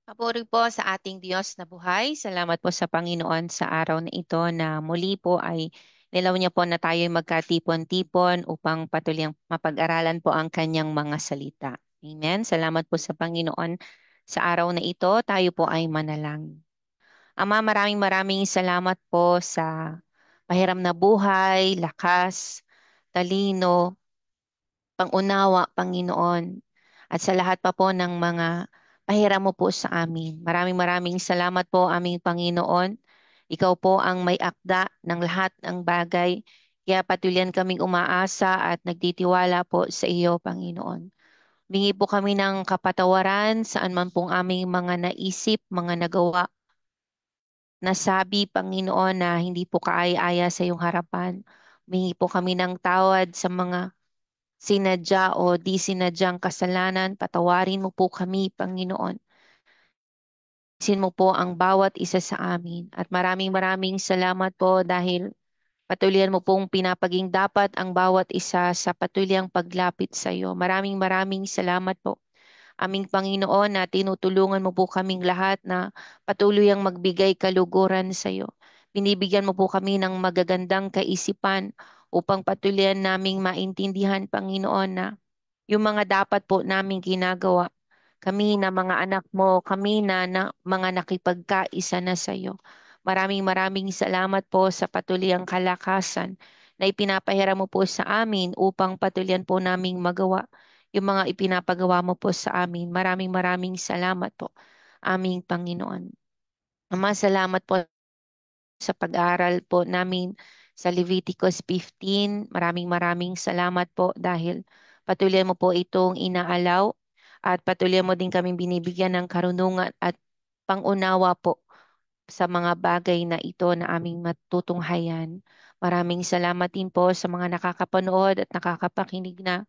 Papuri po sa ating Diyos na buhay. Salamat po sa Panginoon sa araw na ito na muli po ay nilaw niya po na tayo magkatipon-tipon upang patuloy mapag-aralan po ang kanyang mga salita. Amen. Salamat po sa Panginoon sa araw na ito. Tayo po ay manalangin. Ama, maraming maraming salamat po sa pahiram na buhay, lakas, talino, pangunawa, Panginoon, at sa lahat pa po ng mga pahiram mo po sa amin. Maraming maraming salamat po, aming Panginoon. Ikaw po ang may akda ng lahat ng bagay. Kaya patuloy kaming umaasa at nagtitiwala po sa iyo, Panginoon. Bingi po kami ng kapatawaran saan man pong aming mga naisip, mga nagawa, nasabi, Panginoon, na hindi po kaaya-aya sa iyong harapan. Bingi po kami ng tawad sa mga sinadya o di sinadyang kasalanan, patawarin mo po kami, Panginoon. Sin mo po ang bawat isa sa amin. At maraming maraming salamat po dahil patuloyan mo pong pinapaging dapat ang bawat isa sa patuloyang paglapit sa iyo. Maraming maraming salamat po. Aming Panginoon na tinutulungan mo po kaming lahat na patuloy ang magbigay kaluguran sa iyo. Binibigyan mo po kami ng magagandang kaisipan upang patuloyan naming maintindihan, Panginoon, na yung mga dapat po naming ginagawa. Kami na mga anak mo, kami na mga nakipagkaisa na sa iyo. Maraming maraming salamat po sa patuloy kalakasan na ipinapahiram mo po sa amin upang patuloyan po naming magawa yung mga ipinapagawa mo po sa amin. Maraming maraming salamat po, aming Panginoon. Ama, salamat po sa pag-aaral po namin sa Leviticus 15. Maraming maraming salamat po dahil patuloy mo po itong inaalaw at patuloy mo din kaming binibigyan ng karunungan at pangunawa po sa mga bagay na ito na aming matutunghayan. Maraming salamat din po sa mga nakakapanood at nakakapakinig na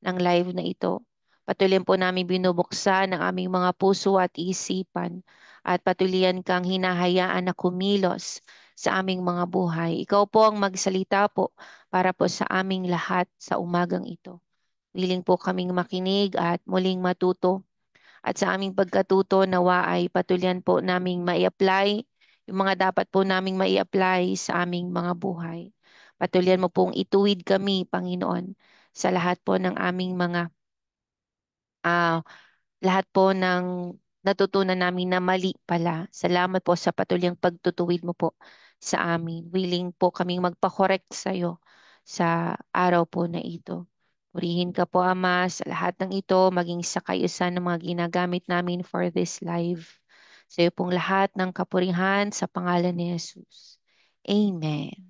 ng live na ito. Patuloy po namin binubuksan ang aming mga puso at isipan at patuloyan kang hinahayaan na kumilos sa aming mga buhay. Ikaw po ang magsalita po para po sa aming lahat sa umagang ito. Wiling po kaming makinig at muling matuto at sa aming pagkatuto nawa ay patuloyan po naming mai-apply yung mga dapat po naming mai-apply sa aming mga buhay. Patuloyan mo pong ituwid kami, Panginoon, sa lahat po ng aming mga ah, lahat po ng natutunan namin na mali pala. Salamat po sa patuloy pagtutuwid mo po sa amin. Willing po kaming magpa-correct sa iyo sa araw po na ito. Purihin ka po, Ama, sa lahat ng ito, maging sa kayusan ng mga ginagamit namin for this life. Sa iyo pong lahat ng kapurihan sa pangalan ni Jesus. Amen.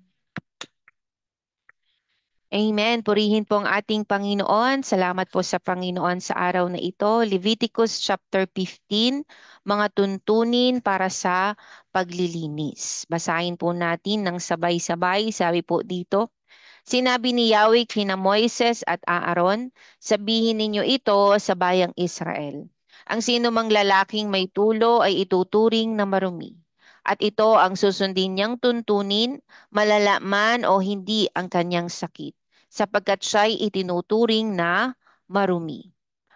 Amen. Purihin po ang ating Panginoon. Salamat po sa Panginoon sa araw na ito. Leviticus chapter 15, mga tuntunin para sa paglilinis. Basahin po natin ng sabay-sabay. Sabi po dito, sinabi ni Yahweh kina Moises at Aaron, sabihin ninyo ito sa bayang Israel. Ang sino mang lalaking may tulo ay ituturing na marumi. At ito ang susundin niyang tuntunin, malala man o hindi ang kanyang sakit, sapagkat siya'y itinuturing na marumi.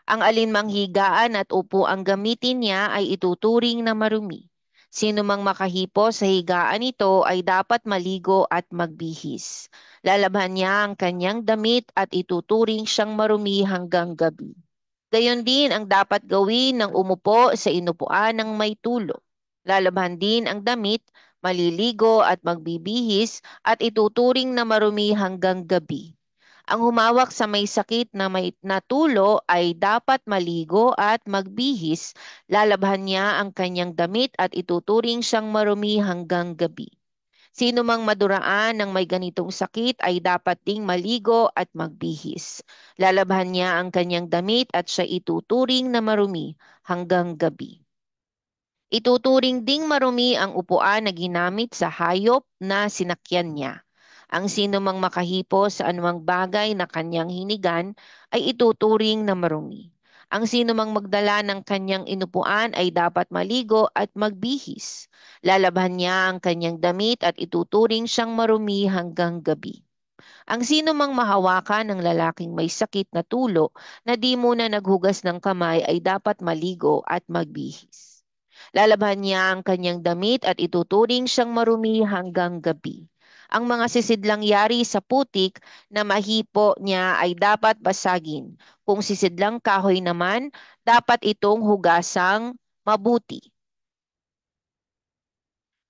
Ang alinmang higaan at upo ang gamitin niya ay ituturing na marumi. Sino mang makahipo sa higaan nito ay dapat maligo at magbihis. Lalabhan niya ang kanyang damit at ituturing siyang marumi hanggang gabi. Gayon din ang dapat gawin ng umupo sa inupuan ng may tulo. Lalabhan din ang damit, maliligo at magbibihis at ituturing na marumi hanggang gabi. Ang humawak sa may sakit na may natulo ay dapat maligo at magbihis. Lalabhan niya ang kanyang damit at ituturing siyang marumi hanggang gabi. Sino mang maduraan ng may ganitong sakit ay dapat ding maligo at magbihis. Lalabhan niya ang kanyang damit at siya ituturing na marumi hanggang gabi. Ituturing ding marumi ang upuan na ginamit sa hayop na sinakyan niya. Ang sino mang makahipo sa anumang bagay na kanyang hinigan ay ituturing na marumi. Ang sino mang magdala ng kanyang inupuan ay dapat maligo at magbihis. Lalabhan niya ang kanyang damit at ituturing siyang marumi hanggang gabi. Ang sino mang mahawakan ng lalaking may sakit na tulo na di muna naghugas ng kamay ay dapat maligo at magbihis. Lalabhan niya ang kanyang damit at ituturing siyang marumi hanggang gabi. Ang mga sisidlang yari sa putik na mahipo niya ay dapat basagin. Kung sisidlang kahoy naman, dapat itong hugasang mabuti.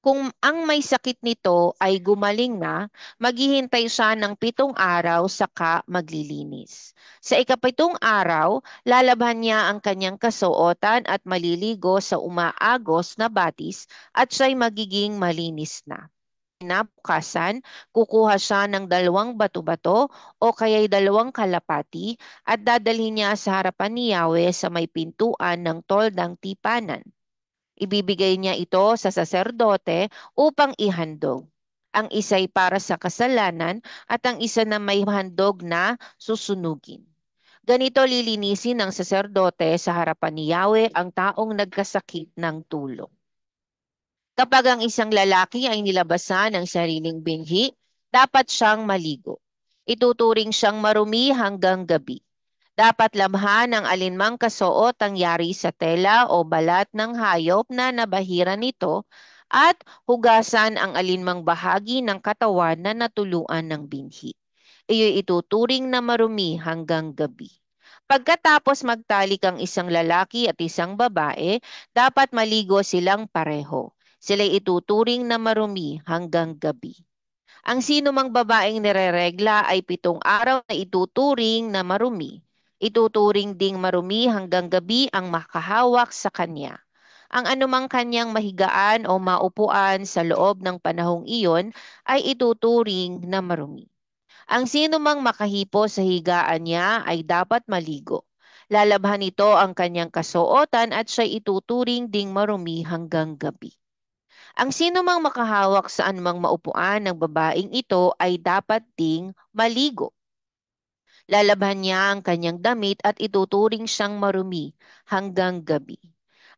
Kung ang may sakit nito ay gumaling na, maghihintay siya ng 7 araw saka maglilinis. Sa ikapitong araw, lalabhan niya ang kanyang kasuotan at maliligo sa umaagos na batis at siya'y magiging malinis na. Kinabukasan, kukuha siya ng 2 bato-bato o kaya'y 2 kalapati at dadalhin niya sa harapan ni Yahweh sa may pintuan ng toldang tipanan. Ibibigay niya ito sa saserdote upang ihandog. Ang isa'y para sa kasalanan at ang isa na may handog na susunugin. Ganito lilinisin ng saserdote sa harapan ni Yahweh ang taong nagkasakit ng tulog. Kapag ang isang lalaki ay nilabasan ng sariling binhi, dapat siyang maligo. Ituturing siyang marumi hanggang gabi. Dapat labhan ang alinmang kasuot ang yari sa tela o balat ng hayop na nabahiran nito at hugasan ang alinmang bahagi ng katawan na natuluan ng binhi. Iyo'y ituturing na marumi hanggang gabi. Pagkatapos magtalik ang isang lalaki at isang babae, dapat maligo silang pareho. Sila'y ituturing na marumi hanggang gabi. Ang sino mang babaeng nireregla ay 7 araw na ituturing na marumi. Ituturing ding marumi hanggang gabi ang makahawak sa kanya. Ang anumang kanyang mahigaan o maupuan sa loob ng panahong iyon ay ituturing na marumi. Ang sino mang makahipo sa higaan niya ay dapat maligo. Lalabhan nito ang kanyang kasuotan at siya ituturing ding marumi hanggang gabi. Ang sino mang makahawak sa anumang maupuan ng babaeng ito ay dapat ding maligo. Lalabhan niya ang kanyang damit at ituturing siyang marumi hanggang gabi.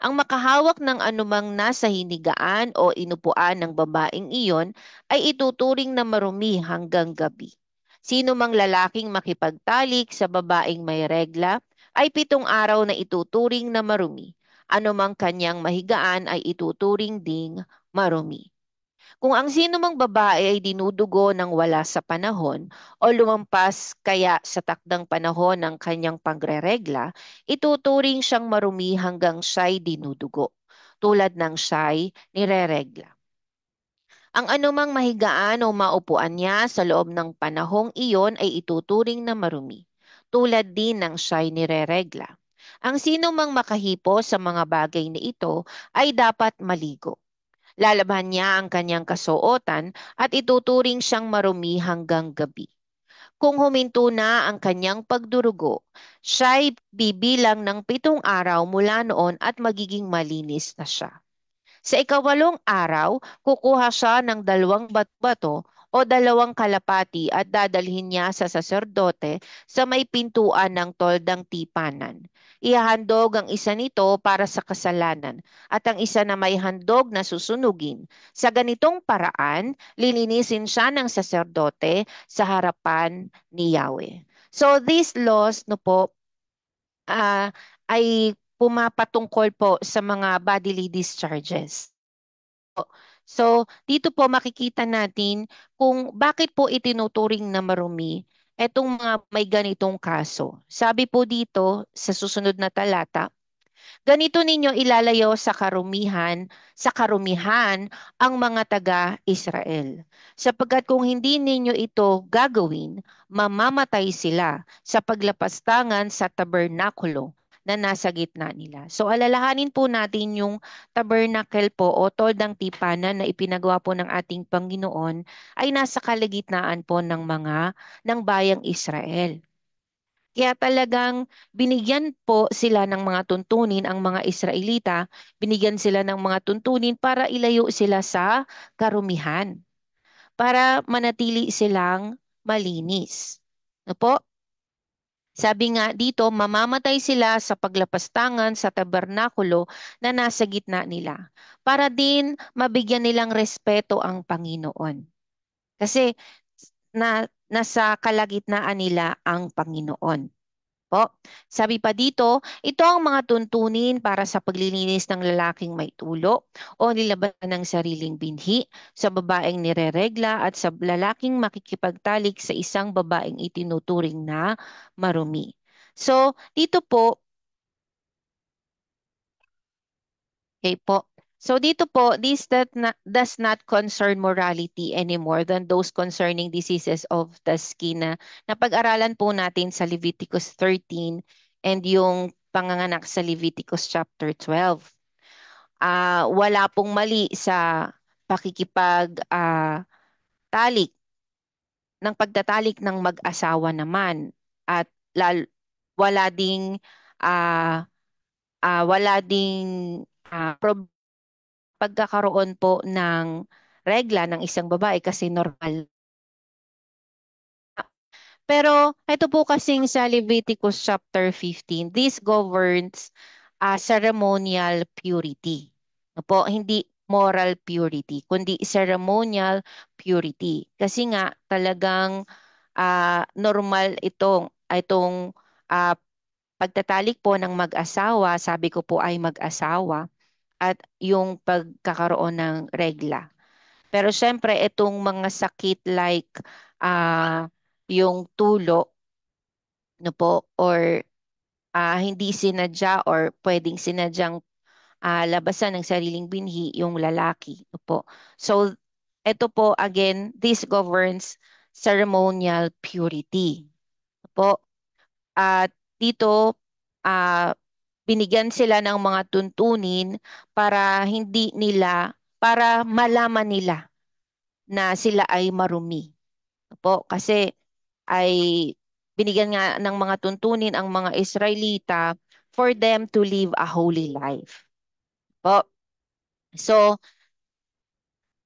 Ang makahawak ng anumang nasa hinigaan o inupuan ng babaeng iyon ay ituturing na marumi hanggang gabi. Sino mang lalaking makipagtalik sa babaeng may regla ay 7 araw na ituturing na marumi. Anumang kanyang mahigaan ay ituturing ding marumi. Kung ang sino mang babae ay dinudugo ng wala sa panahon o lumampas kaya sa takdang panahon ng kanyang pagreregla, ituturing siyang marumi hanggang siya'y dinudugo, tulad ng siya'y nireregla. Ang anumang mahigaan o maupuan niya sa loob ng panahong iyon ay ituturing na marumi, tulad din ng siya'y nireregla. Ang sino mang makahipo sa mga bagay na ito ay dapat maligo. Lalabhan niya ang kanyang kasuotan at ituturing siyang marumi hanggang gabi. Kung huminto na ang kanyang pagdurugo, siya'y bibilang ng 7 araw mula noon at magiging malinis na siya. Sa ikawalong araw, kukuha siya ng 2 bato o 2 kalapati at dadalhin niya sa saserdote sa may pintuan ng toldang tipanan. Ihahandog ang isa nito para sa kasalanan at ang isa na may handog na susunugin. Sa ganitong paraan, lilinisin siya ng saserdote sa harapan ni Yahweh. So these laws no po ay pumapatungkol po sa mga bodily discharges. So, dito po makikita natin kung bakit po itinuturing na marumi etong mga may ganitong kaso. Sabi po dito sa susunod na talata, ganito ninyo ilalayo sa karumihan ang mga taga-Israel. Sapagkat kung hindi ninyo ito gagawin, mamamatay sila sa paglapastangan sa tabernakulo na nasa gitna nila. So alalahanin po natin yung tabernacle po o toldang tipanan na ipinagawa po ng ating Panginoon ay nasa kalagitnaan po ng bayang Israel. Kaya talagang binigyan po sila ng mga tuntunin ang mga Israelita, binigyan sila ng mga tuntunin para ilayo sila sa karumihan, para manatili silang malinis. No po? Sabi nga dito, mamamatay sila sa paglapastangan sa tabernakulo na nasa gitna nila para din mabigyan nilang respeto ang Panginoon. Kasi nasa kalagitnaan nila ang Panginoon. Po. Sabi pa dito, ito ang mga tuntunin para sa paglilinis ng lalaking may tulo o nilabasan ng sariling binhi, sa babaeng nireregla at sa lalaking makikipagtalik sa isang babaeng itinuturing na marumi. So, dito po, okay po. So dito po, does not concern morality any more than those concerning diseases of the skin na napag-aralan po natin sa Leviticus 13 and yung panganganak sa Leviticus chapter 12. Wala pong mali sa talik ng pagtatalik ng mag-asawa naman at lal, wala ding ah, wala ding pagkakaroon po ng regla ng isang babae kasi normal. Pero ito po kasing sa Leviticus chapter 15, this governs ceremonial purity. Ano po, hindi moral purity, kundi ceremonial purity. Kasi nga talagang normal itong ah, pagtatalik po ng mag-asawa, sabi ko po ay mag-asawa, at yung pagkakaroon ng regla. Pero syempre, itong mga sakit like yung tulo, no po, or hindi sinadya or pwedeng sinadyang labasan ng sariling binhi yung lalaki, no po. So, ito po, again, this governs ceremonial purity. No po. At dito, ah, binigyan sila ng mga tuntunin para malaman nila na sila ay marumi. Po, kasi ay binigyan nga ng mga tuntunin ang mga Israelita for them to live a holy life. Po. So,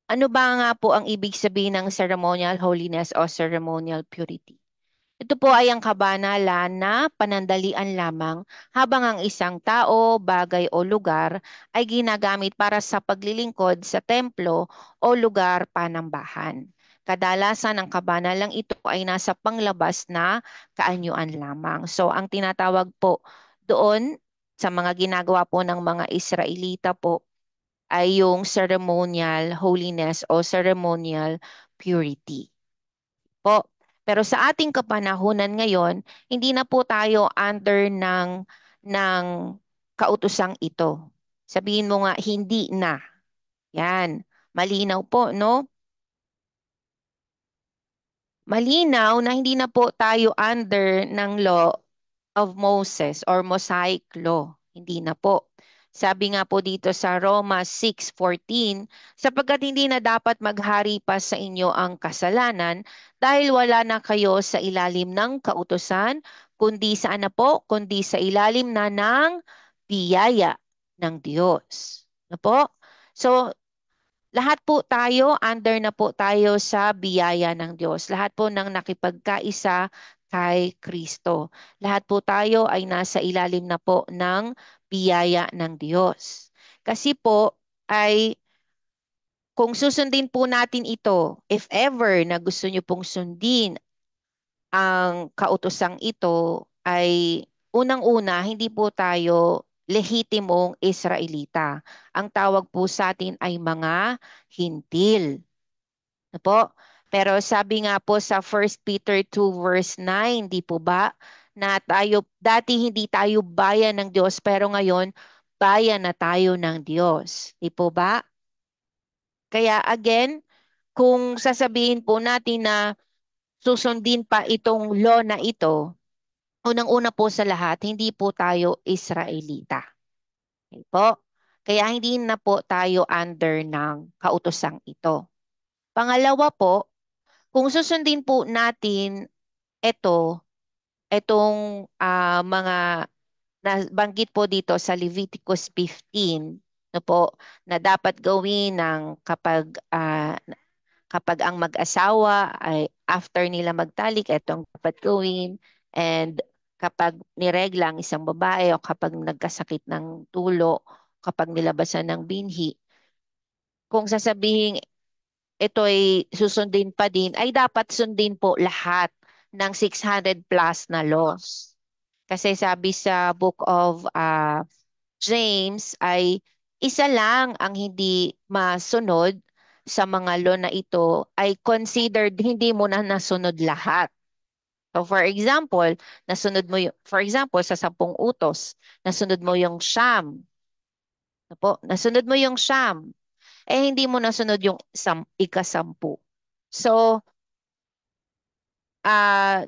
ano ba nga po ang ibig sabihin ng ceremonial holiness o ceremonial purity? Ito po ay ang kabanalan na panandalian lamang habang ang isang tao, bagay o lugar ay ginagamit para sa paglilingkod sa templo o lugar panambahan. Kadalasan ang kabanalang ito ay nasa panglabas na kaanyuan lamang. So ang tinatawag po doon sa mga ginagawa po ng mga Israelita po ay yung ceremonial holiness o ceremonial purity po. Pero sa ating kapanahunan ngayon, hindi na po tayo under ng kautosang ito. Sabihin mo nga, hindi na. Yan. Malinaw po, no? Malinaw na hindi na po tayo under ng law of Moses or Mosaic law. Hindi na po. Sabi nga po dito sa Roma 6:14, sapagkat hindi na dapat maghari pa sa inyo ang kasalanan dahil wala na kayo sa ilalim ng kautusan, kundi saan na po? Kundi sa ilalim na ng biyaya ng Diyos. Ano po? So, lahat po tayo, under na po tayo sa biyaya ng Diyos. Lahat po ng nakipagkaisa kay Kristo. Lahat po tayo ay nasa ilalim na po ng biyaya ng Diyos. Kasi po ay kung susundin po natin ito, if ever na gusto nyo pong sundin ang kautosang ito, ay unang-una, hindi po tayo lehitimong Israelita. Ang tawag po sa atin ay mga hintil. Ano po? Pero sabi nga po sa 1 Peter 2 verse 9, di po ba? Na tayo, dati hindi tayo bayan ng Diyos, pero ngayon, bayan na tayo ng Diyos. Di po ba? Kaya again, kung sasabihin po natin na susundin pa itong law na ito, unang-una po sa lahat, hindi po tayo Israelita. Okay po? Kaya hindi na po tayo under ng kautosang ito. Pangalawa po, kung susundin po natin ito, itong mga nabanggit po dito sa Leviticus 15, no po, na dapat gawin ng kapag ang mag-asawa ay after nila magtalik, itong dapat gawin, and kapag niregla ang isang babae o kapag nagkasakit ng tulo, kapag nilabasan ng binhi, kung sasabihin ito ay susundin pa din, ay dapat sundin po lahat ng 600 plus na laws. Kasi sabi sa Book of James ay isa lang ang hindi masunod sa mga law na ito ay considered hindi mo na nasunod lahat. So for example, for example, sa 10 utos, nasunod mo yung siyam. Ano po? Nasunod mo yung siyam. Hindi mo nasunod yung ika-10. So,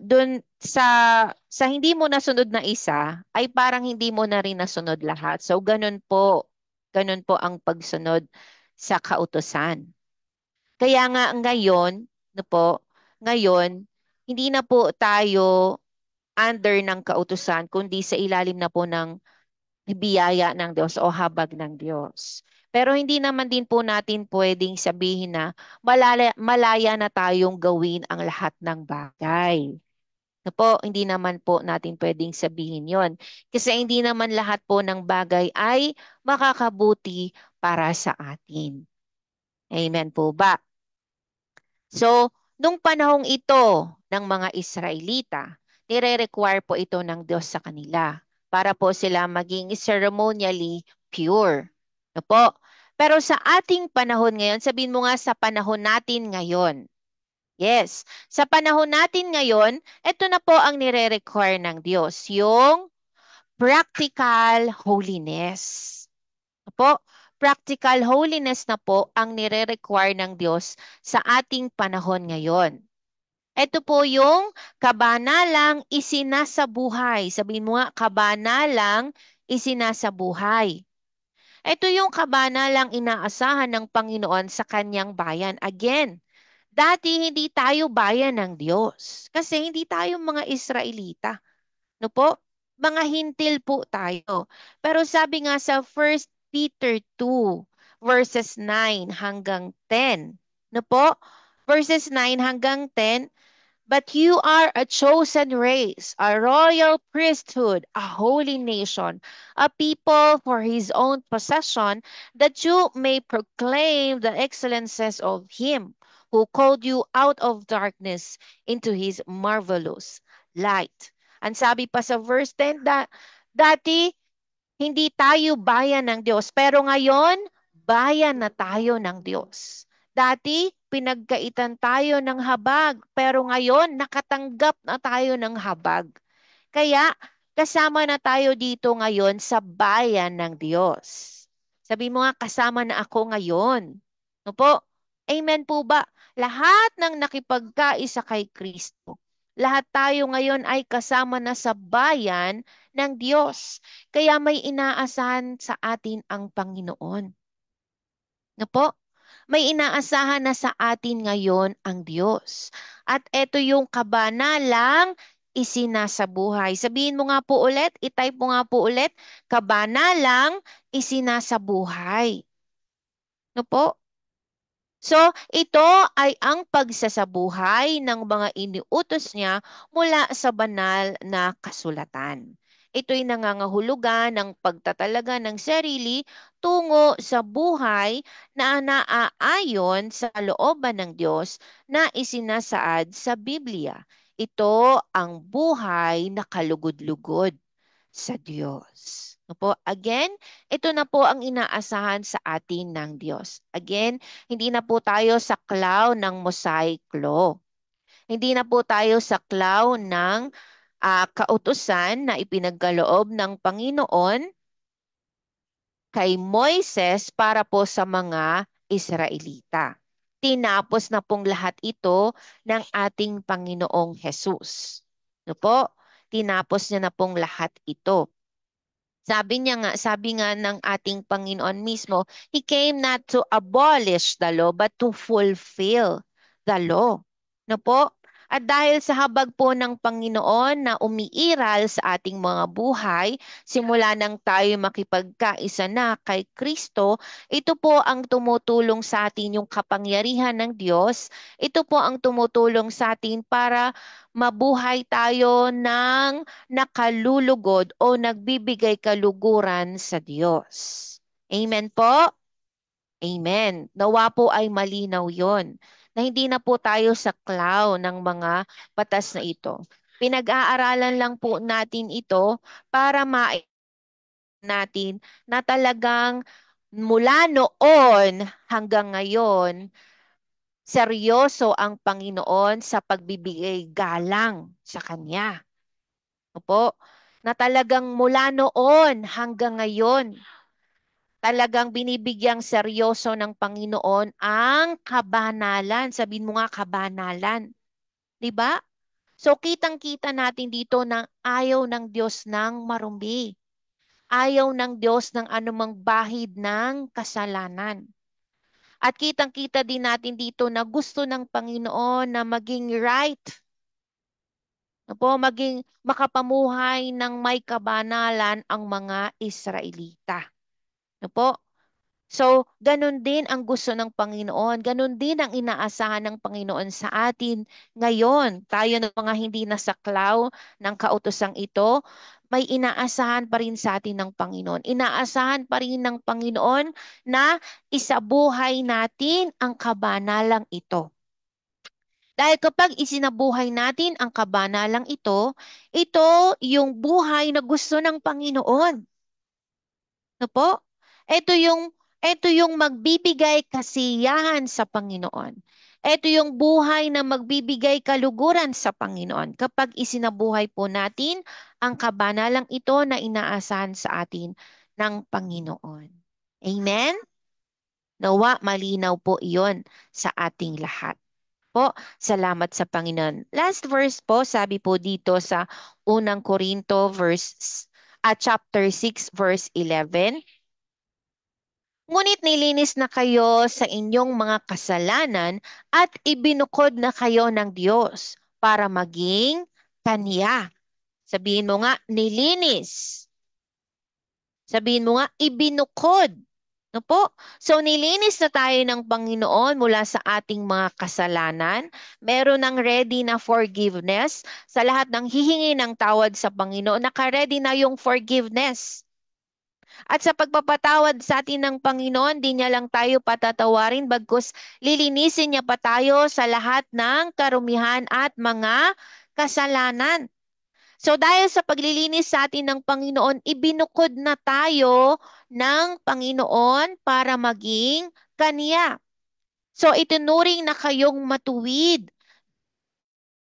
dun sa hindi mo nasunod na isa, ay parang hindi mo na rin nasunod lahat. So, ganun po. Ganun po ang pagsunod sa kautusan. Kaya nga ngayon, no po, ngayon, hindi na po tayo under ng kautusan, kundi sa ilalim na po ng biyaya ng Diyos o habag ng Diyos. Pero hindi naman din po natin pwedeng sabihin na malaya na tayong gawin ang lahat ng bagay. No po, hindi naman po natin pwedeng sabihin yon. Kasi hindi naman lahat po ng bagay ay makakabuti para sa atin. Amen po ba? So, nung panahong ito ng mga Israelita, nire-require po ito ng Diyos sa kanila para po sila maging ceremonially pure. No po? Pero sa ating panahon ngayon, sabihin mo nga sa panahon natin ngayon. Yes, sa panahon natin ngayon, ito na po ang nire-require ng Diyos, yung practical holiness. Po, practical holiness na po ang nire-require ng Diyos sa ating panahon ngayon. Ito po yung kabanalang isinasabuhay. Sabihin mo nga, kabanalang isinasabuhay. Ito yung kabanalang inaasahan ng Panginoon sa kanyang bayan. Again, dati hindi tayo bayan ng Diyos kasi hindi tayo mga Israelita. No po? Mga hintil po tayo. Pero sabi nga sa 1 Peter 2 verses 9 hanggang 10. No po? Verses 9 hanggang 10, but you are a chosen race, a royal priesthood, a holy nation, a people for his own possession, that you may proclaim the excellences of him who called you out of darkness into his marvelous light. Ang sabi pa sa verse 10, dati hindi tayo bayan ng Diyos, pero ngayon, bayan na tayo ng Diyos. Dati, pinagkaitan tayo ng habag, pero ngayon, nakatanggap na tayo ng habag. Kaya, kasama na tayo dito ngayon sa bayan ng Diyos. Sabi mo nga, kasama na ako ngayon. No po? Amen po ba? Lahat ng nakipagkaisa kay Kristo, lahat tayo ngayon ay kasama na sa bayan ng Diyos. Kaya may inaasahan sa atin ang Panginoon. No po? May inaasahan na sa atin ngayon ang Diyos. At ito yung kabanalang isinasabuhay. Sabihin mo nga po ulit, itype mo nga po ulit, kabanalang isinasabuhay. No po? So, ito ay ang pagsasabuhay ng mga iniutos niya mula sa banal na kasulatan. Ito'y nangangahulugan ng pagtatalaga ng sarili tungo sa buhay na naaayon sa looban ng Diyos na isinasaad sa Biblia. Ito ang buhay na kalugod-lugod sa Diyos. Po, again, ito na po ang inaasahan sa atin ng Diyos. Again, hindi na po tayo saklaw ng Mosaic Law. Hindi na po tayo saklaw ng kautusan na ipinagkaloob ng Panginoon kay Moises para po sa mga Israelita. Tinapos na pong lahat ito ng ating Panginoong Jesus. No po? Tinapos niya na pong lahat ito. Sabi nga ng ating Panginoon mismo, He came not to abolish the law, but to fulfill the law. No po? At dahil sa habag po ng Panginoon na umiiral sa ating mga buhay, simula nang tayo makipagkaisa na kay Kristo, ito po ang tumutulong sa atin yung kapangyarihan ng Diyos. Ito po ang tumutulong sa atin para mabuhay tayo ng nakalulugod o nagbibigay kaluguran sa Diyos. Amen po? Amen. Nawa po ay malinaw yon na hindi na po tayo saklaw ng mga batas na ito. Pinag-aaralan lang po natin ito para natin na talagang mula noon hanggang ngayon, seryoso ang Panginoon sa pagbibigay galang sa Kanya. Opo, na talagang mula noon hanggang ngayon, talagang binibigyang seryoso ng Panginoon ang kabanalan. Sabihin mo nga kabanalan. 'Di ba? So kitang-kita natin dito na ayaw ng Diyos ng marumbi. Ayaw ng Diyos ng anumang bahid ng kasalanan. At kitang-kita din natin dito na gusto ng Panginoon na maging right. Po, maging makapamuhay ng may kabanalan ang mga Israelita. Po? So, ganun din ang gusto ng Panginoon. Ganun din ang inaasahan ng Panginoon sa atin. Ngayon, tayo ng mga hindi nasaklaw ng kautosang ito, may inaasahan pa rin sa atin ng Panginoon. Inaasahan pa rin ng Panginoon na isabuhay natin ang kabanalang ito. Dahil kapag isinabuhay natin ang kabanalang ito yung buhay na gusto ng Panginoon. No po? Ito yung magbibigay kasiyahan sa Panginoon. Ito yung buhay na magbibigay kaluguran sa Panginoon kapag isinabuhay po natin ang kabanalang ito na inaasahan sa atin ng Panginoon. Amen? Nawa malinaw po iyon sa ating lahat. Po, salamat sa Panginoon. Last verse po, sabi po dito sa unang Korinto chapter 6 verse 11. Ngunit nilinis na kayo sa inyong mga kasalanan at ibinukod na kayo ng Diyos para maging Kanya. Sabihin mo nga, nilinis. Sabihin mo nga, ibinukod. No po? So nilinis na tayo ng Panginoon mula sa ating mga kasalanan. Meron ng ready na forgiveness sa lahat ng hihingi ng tawad sa Panginoon. Naka-ready na yung forgiveness. At sa pagpapatawad sa atin ng Panginoon, di niya lang tayo patatawarin, bagkus lilinisin niya pa tayo sa lahat ng karumihan at mga kasalanan. So dahil sa paglilinis sa atin ng Panginoon, ibinukod na tayo ng Panginoon para maging Kanya. So itinuring na kayong matuwid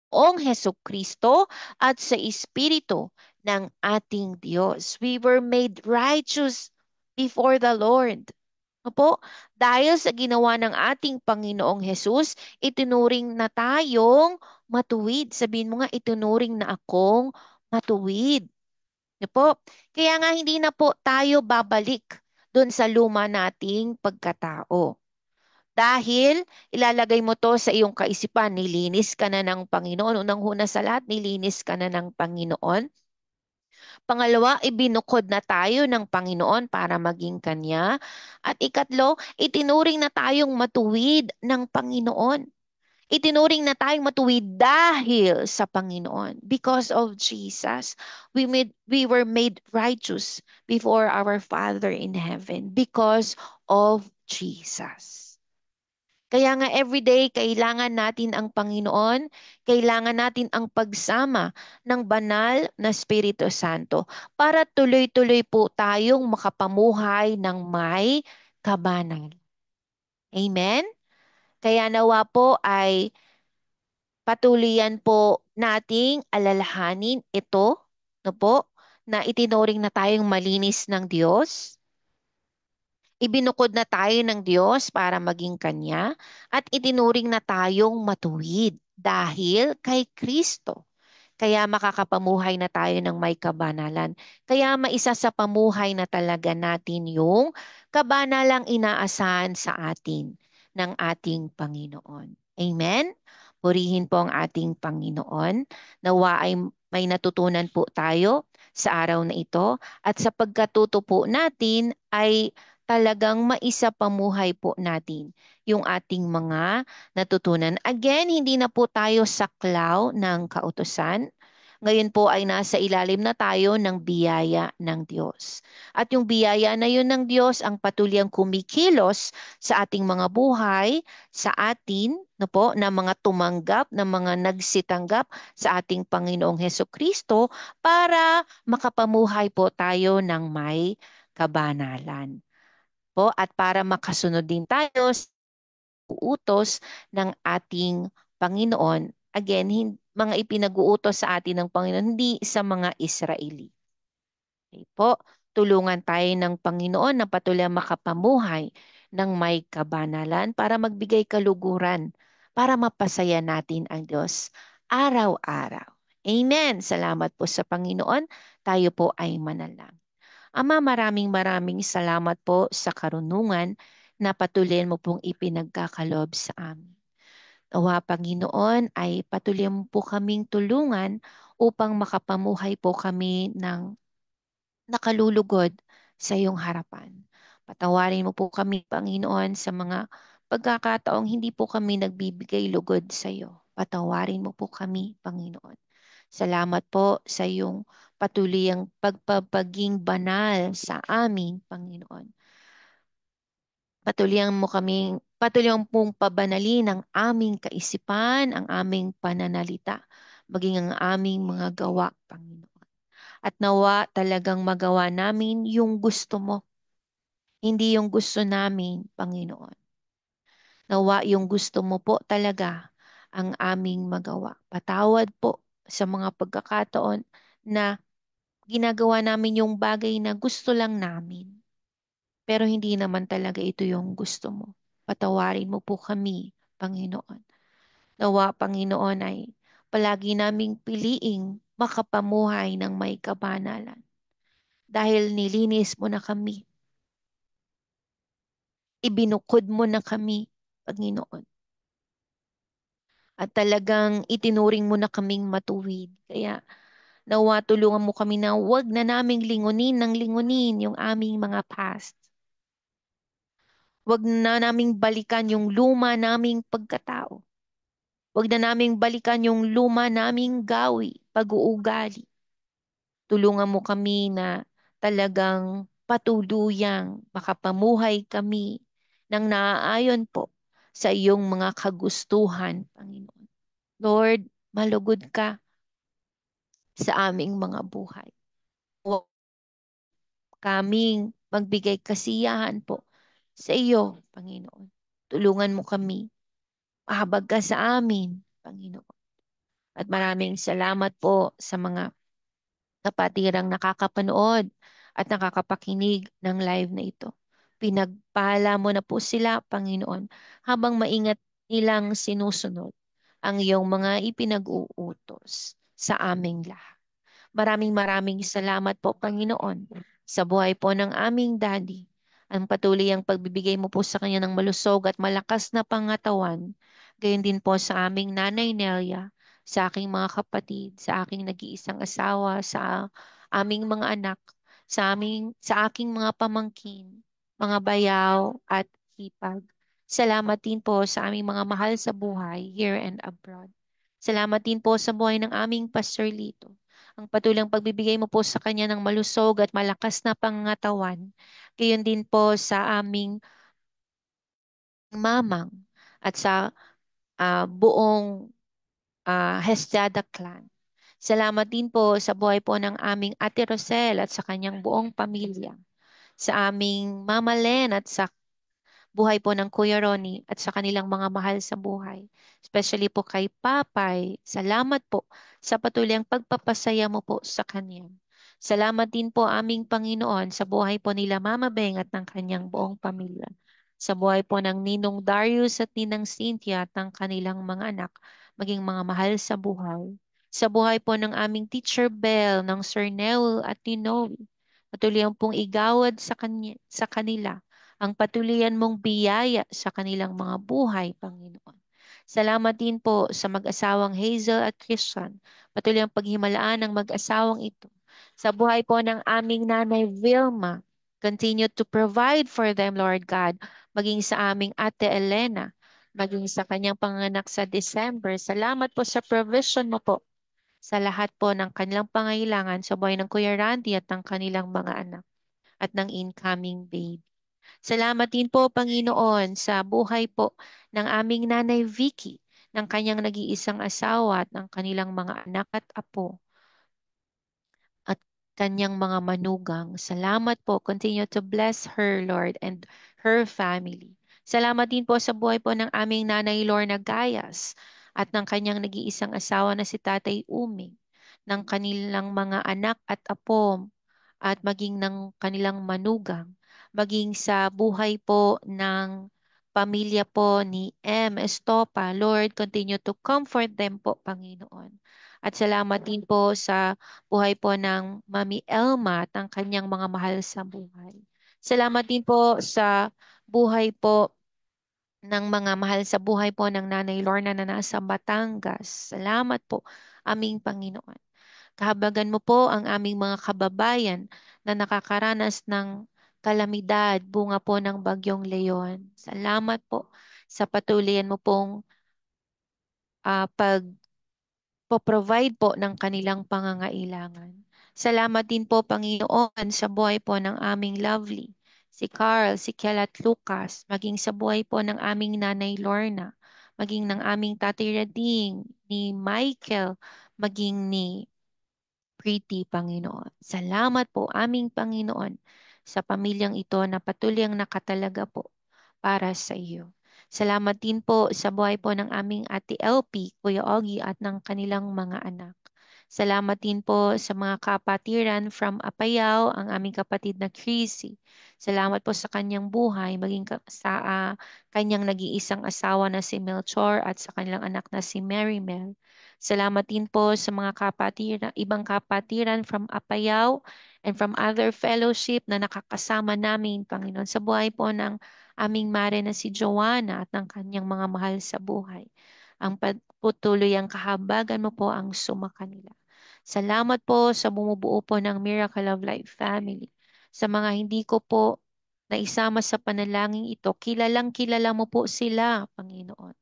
ong Hesukristo at sa Espiritu ng ating Diyos. We were made righteous before the Lord. Opo, dahil sa ginawa ng ating Panginoong Hesus, itinuring na tayong matuwid. Sabihin mo nga, itinuring na akong matuwid. Po. Kaya nga hindi na po tayo babalik doon sa luma nating pagkatao. Dahil ilalagay mo to sa iyong kaisipan, nilinis ka na ng Panginoon. Unang-una sa lahat, nilinis ka na ng Panginoon. Pangalawa, ibinukod na tayo ng Panginoon para maging Kanya. At ikatlo, itinuring na tayong matuwid ng Panginoon. Itinuring na tayong matuwid dahil sa Panginoon. Because of Jesus, we were made righteous before our Father in heaven because of Jesus. Kaya nga everyday kailangan natin ang Panginoon, kailangan natin ang pagsama ng banal na Espiritu Santo para tuloy-tuloy po tayong makapamuhay ng may kabanal. Amen? Kaya nawa po ay patuloyan po nating alalahanin ito, no po, na itinuring na tayong malinis ng Diyos. Ibinukod na tayo ng Diyos para maging Kanya at itinuring na tayong matuwid dahil kay Kristo. Kaya makakapamuhay na tayo ng may kabanalan. Kaya maisa sa pamuhay na talaga natin yung kabanalang inaasahan sa atin ng ating Panginoon. Amen? Purihin po ang ating Panginoon. Nawa ay may natutunan po tayo sa araw na ito at sa pagkatuto po natin ay talagang maisapamuhay po natin yung ating mga natutunan. Again, hindi na po tayo saklaw ng kautusan. Ngayon po ay nasa ilalim na tayo ng biyaya ng Diyos. At yung biyaya na yun ng Diyos ang patuloy kumikilos sa ating mga buhay, sa atin, no po, na mga tumanggap, na mga nagsitanggap sa ating Panginoong Heso Kristo para makapamuhay po tayo ng may kabanalan po at para makasunod din tayo sa utos ng ating Panginoon. Again, mga ipinag-uutos sa atin ng Panginoon, hindi sa mga Israeli. Okay po, tulungan tayo ng Panginoon na patuloy makapamuhay ng may kabanalan para magbigay kaluguran, para mapasaya natin ang Diyos araw-araw. Amen. Salamat po sa Panginoon. Tayo po ay manalangin. Ama, maraming maraming salamat po sa karunungan na patuloy mo pong ipinagkakalob sa amin. Nawa, Panginoon, ay patuloy mo po kaming tulungan upang makapamuhay po kami ng nakalulugod sa iyong harapan. Patawarin mo po kami, Panginoon, sa mga pagkakataong hindi po kami nagbibigay lugod sa iyo. Patawarin mo po kami, Panginoon. Salamat po sa iyong patuliyang pagpapaging banal sa amin, Panginoon. Patuloy pong pabanalin ang aming kaisipan, ang aming pananalita, maging ang aming mga gawa, Panginoon. At nawa talagang magawa namin yung gusto mo, hindi yung gusto namin, Panginoon. Nawa yung gusto mo po talaga ang aming magawa. Patawad po sa mga pagkakataon na ginagawa namin yung bagay na gusto lang namin. Pero hindi naman talaga ito yung gusto mo. Patawarin mo po kami, Panginoon. Nawa, Panginoon, ay palagi naming piliing makapamuhay ng may kabanalan. Dahil nilinis mo na kami, ibinukod mo na kami, Panginoon. At talagang itinuring mo na kaming matuwid. Kaya nawa tulungan mo kami na wag na naming lingunin ng lingunin yung aming mga past. Wag na naming balikan yung luma naming pagkatao. Wag na naming balikan yung luma naming gawi, pag-uugali. Tulungan mo kami na talagang patuluyang makapamuhay kami ng naaayon po sa iyong mga kagustuhan, Panginoon. Lord, malugod ka sa aming mga buhay. Huwag kaming magbigay kasiyahan po sa iyo, Panginoon. Tulungan mo kami. Mahabag ka sa amin, Panginoon. At maraming salamat po sa mga kapatirang nakakapanood at nakakapakinig ng live na ito. Pinagpala mo na po sila, Panginoon, habang maingat nilang sinusunod ang iyong mga ipinag-uutos sa aming lahat. Maraming maraming salamat po, Panginoon, sa buhay po ng aming daddy. Ang patuloy ang pagbibigay mo po sa kanya ng malusog at malakas na pangatawan. Gayon din po sa aming nanay Nelia, sa aking mga kapatid, sa aking nag-iisang asawa, sa aming mga anak, sa aking mga pamangkin, mga bayaw at hipag. Salamat din po sa aming mga mahal sa buhay, here and abroad. Salamat din po sa buhay ng aming Pastor Lito. Ang patulang pagbibigay mo po sa kanya ng malusog at malakas na pangatawan. Gayon din po sa aming mamang at sa buong Hesjada clan. Salamat din po sa buhay po ng aming Ate Rosel at sa kanyang buong pamilya. Sa aming Mama Len at sa buhay po ng Kuya Ronnie at sa kanilang mga mahal sa buhay. Especially po kay Papay. Salamat po sa patuloy ang pagpapasaya mo po sa kanya. Salamat din po aming Panginoon sa buhay po nila Mama Beng at ng kanyang buong pamilya. Sa buhay po ng Ninong Darius at Ninang Cynthia at ng kanilang mga anak, maging mga mahal sa buhay. Sa buhay po ng aming Teacher Bell, ng Sir Nell at ni Noe, patuloy ang pong igawad sa kanila ang patuloyan mong biyaya sa kanilang mga buhay, Panginoon. Salamat din po sa mag-asawang Hazel at Christian. Patuloy ang paghimalaan ng mag-asawang ito. Sa buhay po ng aming nanay Vilma, continue to provide for them, Lord God, maging sa aming ate Elena, maging sa kanyang panganak sa December. Salamat po sa provision mo po sa lahat po ng kanilang pangailangan sa buhay ng Kuya Randy at ng kanilang mga anak at ng incoming baby. Salamat din po, Panginoon, sa buhay po ng aming Nanay Vicky, ng kanyang nag-iisang asawa at ng kanilang mga anak at apo at kanyang mga manugang. Salamat po. Continue to bless her, Lord, and her family. Salamat din po sa buhay po ng aming Nanay Lorna Gayas at ng kanyang nag-iisang asawa na si Tatay Uming, ng kanilang mga anak at apo at maging ng kanilang manugang, maging sa buhay po ng pamilya po ni M. Estopa. Lord, continue to comfort them po, Panginoon. At salamat din po sa buhay po ng Mami Elma at ang kanyang mga mahal sa buhay. Salamat din po sa buhay po ng mga mahal sa buhay po ng Nanay Lorna na nasa Batangas. Salamat po, aming Panginoon. Kahabagan mo po ang aming mga kababayan na nakakaranas ng kalamidad, bunga po ng Bagyong Leon. Salamat po sa patuloyan mo pong pag-provide po ng kanilang pangangailangan. Salamat din po, Panginoon, sa buhay po ng aming lovely, si Carl, si Kel at Lucas, maging sa buhay po ng aming Nanay Lorna, maging ng aming Tatay Rading, ni Michael, maging ni Pretty, Panginoon. Salamat po, aming Panginoon, sa pamilyang ito na patuloy ang nakatalaga po para sa iyo. Salamat din po sa buhay po ng aming Ate LP, Kuya Ogie at ng kanilang mga anak. Salamat din po sa mga kapatiran from Apayao, ang aming kapatid na Chrissy. Salamat po sa kanyang buhay, maging sa kanyang nag-iisang asawa na si Melchor at sa kanilang anak na si Mary Mel. Salamat din po sa mga kapatiran, ibang kapatiran from Apayao and from other fellowship na nakakasama namin, Panginoon, sa buhay po ng aming mare na si Joanna at ng kanyang mga mahal sa buhay. Ang patuloy ang kahabagan mo po ang sumakanila. Salamat po sa bumubuo po ng Miracle of Life family. Sa mga hindi ko po naisama sa panalangin ito, kilalang kilala mo po sila, Panginoon.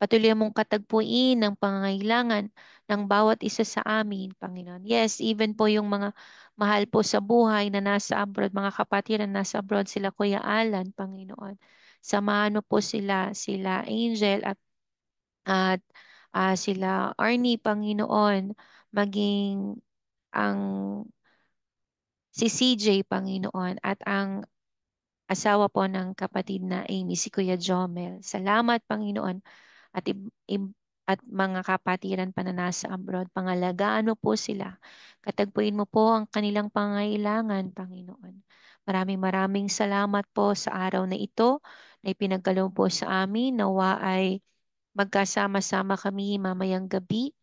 Patuloy mong katagpuin ang pangangailangan ng bawat isa sa amin, Panginoon. Yes, even po yung mga mahal po sa buhay na nasa abroad, mga kapatid na nasa abroad, sila Kuya Alan, Panginoon. Samahan mo po sila Angel at sila Arnie, Panginoon, maging ang si CJ, Panginoon, at ang asawa po ng kapatid na Amy, si Kuya Jomel. Salamat, Panginoon, at at mga kapatiran pa na nasa abroad. Pangalagaan mo po sila. Katagpuin mo po ang kanilang pangailangan, Panginoon. Maraming maraming salamat po sa araw na ito na ipinagkaloob po sa amin. Nawa ay magkasama-sama kami mamayang gabi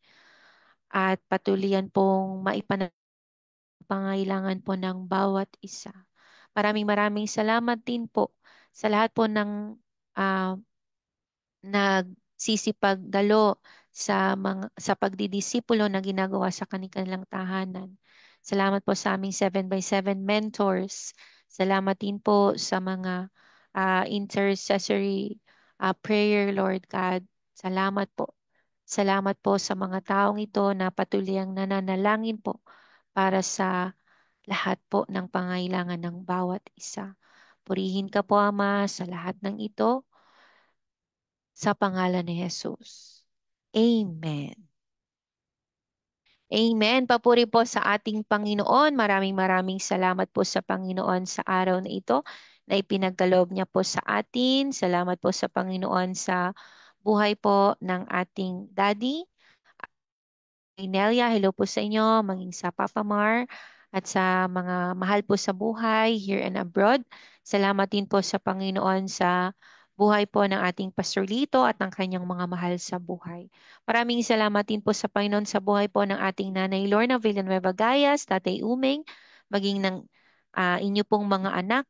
at patuloyan pong pangailangan po ng bawat isa. Maraming maraming salamat din po sa lahat po ng ah, nagsisipagdalo sa pagdidisipulo na ginagawa sa kanilang tahanan. Salamat po sa aming 7x7 mentors. Salamat din po sa mga intercessory prayer, Lord God. Salamat po. Salamat po sa mga taong ito na patuloy ang nananalangin po para sa lahat po ng pangailangan ng bawat isa. Purihin ka po, Ama, sa lahat ng ito sa pangalan ni Jesus. Amen. Amen. Papuri po sa ating Panginoon. Maraming maraming salamat po sa Panginoon sa araw na ito na ipinagkaloob niya po sa atin. Salamat po sa Panginoon sa buhay po ng ating Daddy. Nelia, hello po sa inyo, maging sa Papa Mar at sa mga mahal po sa buhay here and abroad. Salamat din po sa Panginoon sa buhay po ng ating Pastor Lito at ng kanyang mga mahal sa buhay. Maraming salamat din po sa Panginoon sa buhay po ng ating Nanay Lorna Villanueva Gayas, Tatay Umeng, maging ng inyo pong mga anak,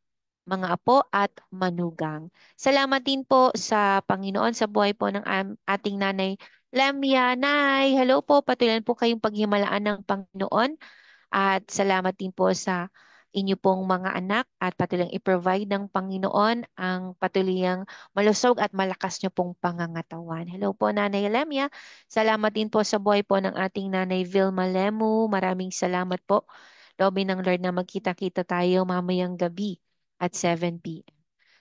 mga apo at manugang. Salamat din po sa Panginoon sa buhay po ng ating Nanay Lemya, Nay, hello po. Patuloy po kayong paghimalaan ng Panginoon at salamat din po sa inyo pong mga anak at patuloy i-provide ng Panginoon ang patuloyang malusog at malakas niyo pong pangangatawan. Hello po, Nanay Lemia. Salamat din po sa buhay po ng ating Nanay Vilma Lemu. Maraming salamat po. Loobin ng Lord na magkita-kita tayo mamayang gabi at 7 p.m.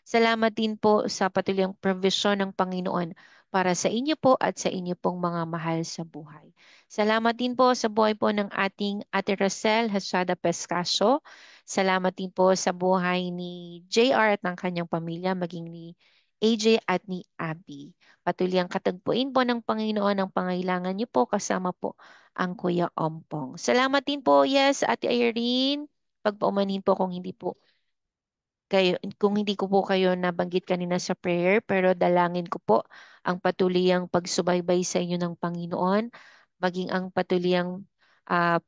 Salamat din po sa patuloy provision ng Panginoon para sa inyo po at sa inyo pong mga mahal sa buhay. Salamat din po sa buhay po ng ating Ate Rosel Hasada Pescasio. Salamat din po sa buhay ni JR at ng kanyang pamilya, maging ni AJ at ni Abby. Patuloy ang katagpuin po ng Panginoon ang pangailangan niyo po kasama po ang Kuya Ompong. Salamat din po, yes, Ate Irene. Pagpaumanin po kung hindi ko po kayo nabanggit kanina sa prayer, pero dalangin ko po ang patuliyang pagsubaybay sa inyo ng Panginoon, maging ang patuliyang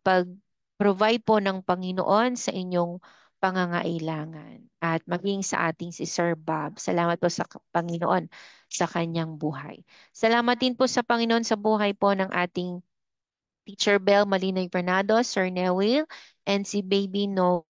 pag-provide po ng Panginoon sa inyong pangangailangan at maging sa ating si Sir Bob. Salamat po sa Panginoon sa kanyang buhay. Salamat din po sa Panginoon sa buhay po ng ating Teacher Bell Malinoy Bernardo, Sir Newell, and si Baby No.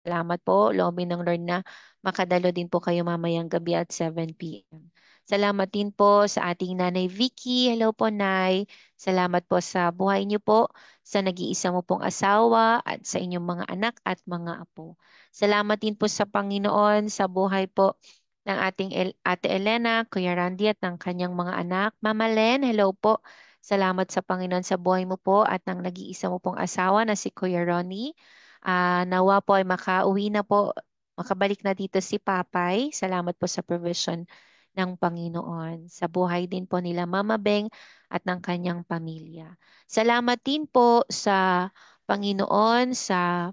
Salamat po, loobin ng Lord na makadalo din po kayo mamayang gabi at 7 p.m. Salamat din po sa ating Nanay Vicky. Hello po, Nay. Salamat po sa buhay niyo po, sa nag-iisa mo pong asawa at sa inyong mga anak at mga apo. Salamat din po sa Panginoon sa buhay po ng ating Ate Elena, Kuya Randy at ng kanyang mga anak. Mama Len, hello po. Salamat sa Panginoon sa buhay mo po at ng nag-iisa mo pong asawa na si Kuya Ronnie. Nawa po ay makauwi na po, makabalik na dito si Papay. Salamat po sa provision ng Panginoon. Sa buhay din po nila Mama Beng at ng kanyang pamilya. Salamat din po sa Panginoon sa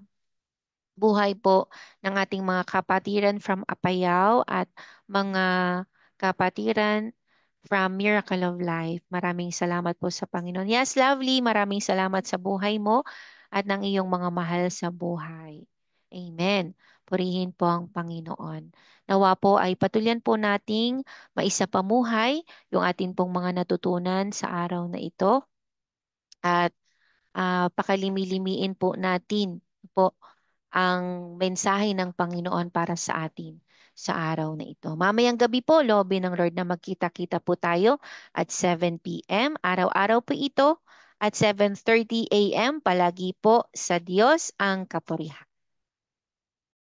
buhay po ng ating mga kapatiran from Apayao at mga kapatiran from Miracle of Life. Maraming salamat po sa Panginoon. Yes, lovely. Maraming salamat sa buhay mo at ng iyong mga mahal sa buhay. Amen. Purihin po ang Panginoon. Nawa po ay patuloyan po nating maisapamuhay yung ating pong mga natutunan sa araw na ito at pakalimilimiin po natin po ang mensahe ng Panginoon para sa atin sa araw na ito. Mamayang gabi po, lobe ng Lord na magkita-kita po tayo at 7 p.m. Araw-araw po ito at 7:30 a.m. Palagi po sa Diyos ang kapurihan.